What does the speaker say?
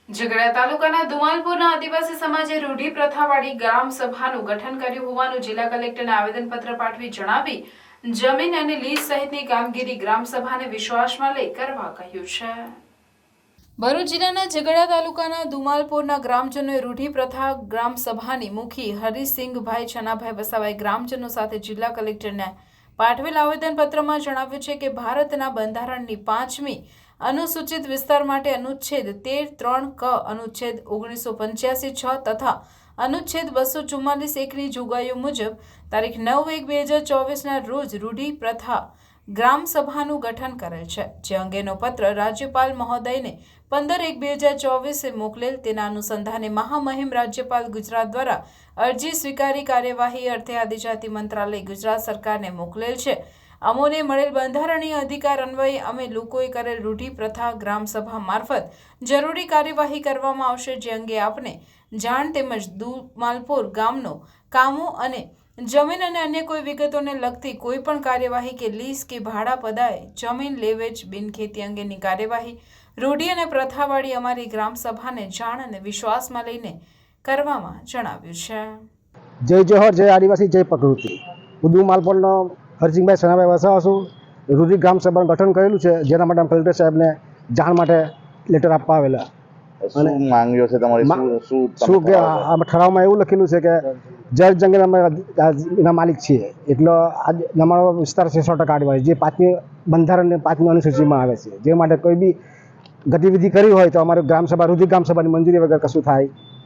ઝઘડા તાલુકાના ધુમાલપુરના આદિવાસી સમાજે રૂઢિ પ્રથાવાળી ગ્રામ સભાનું ગઠન કર્યું હોવાનું જિલ્લા કલેક્ટરને આવેદનપત્ર પાઠવી જણાવી જમીન અને લીઝ સહિતની કામગીરી ગ્રામ સભાને વિશ્વાસમાં લઈ કરવા કહ્યું છે। ભરૂચ જિલ્લાના ઝઘડા તાલુકાના ધુમાલપુરના ગ્રામજનોએ રૂઢિ પ્રથા ગ્રામ સભાની મુખી હરિસિંગભાઈ છનાભાઈ વસાવાએ ગ્રામજનો સાથે જિલ્લા કલેક્ટરને પાઠવેલ આવેદનપત્રમાં જણાવ્યું છે કે ભારતના બંધારણની 5મી અનુસૂચિત વિસ્તાર માટે અનુચ્છેદ 13(3) ક, અનુચ્છેદ 1985 6 તથા અનુચ્છેદ 244 1ની જોગવાઈઓ મુજબ તારીખ 9/1/2024ના રોજ રૂઢિ પ્રથા ગ્રામ સભાનું ગઠન કરેલ છે, જે અંગેનો પત્ર રાજ્યપાલ મહોદયને 15/1/2024 મોકલેલ। તેના અનુસંધાને મહામહિમ રાજ્યપાલ ગુજરાત દ્વારા અરજી સ્વીકારી કાર્યવાહી અર્થે આદિજાતિ મંત્રાલય ગુજરાત સરકારને મોકલેલ છે। અમોને મળેલ બંધારણીય અધિકાર અન્વયે અમે લોકોએ કરેલ રૂઢિ પ્રથા ગ્રામ સભા મારફત જરૂરી કાર્યવાહી કરવામાં આવશે, જે અંગે આપને જાણ તેમજ ધુમાલપુર ગામનો કામો અને જમીન અને અન્ય કોઈ વિગતોને લગતી કોઈ પણ કાર્યવાહી કે લીઝ કે ભાડા પદાએ જમીન લેવેચ બિનખેતી અંગેની કાર્યવાહી રૂઢિ અને પ્રથાવાળી અમારી ગ્રામ સભાને જાણ અને વિશ્વાસમાં લઈને કરવામાં જણાવ્યું છે। જય જોહર, જય આદિવાસી, જય પ્રકૃતિ। હું ધુમાલપુરનો હરસિંગભાઈ છનાભાઈ વસાવા છું। રૂઢિ ગ્રામ સભાનું ગઠન કરેલું છે, જેના માટે કલેક્ટર સાહેબને જાણ માટે લેટર આપવા આવેલા। શું માંગ્યો છે તમારી? શું કે આ ઠરાવમાં એવું લખેલું છે કે જળ જંગલ અમે એના માલિક છીએ, એટલે આજ અમારો વિસ્તાર છે 100% આદિવાસી, જે 5મી બંધારણની 5મી અનુસૂચિમાં આવે છે, જે માટે કોઈ બી ગતિવિધિ કરી હોય તો અમારે ગ્રામ સભા રૂઢિ ગ્રામ સભાની મંજૂરી વગર કશું થાય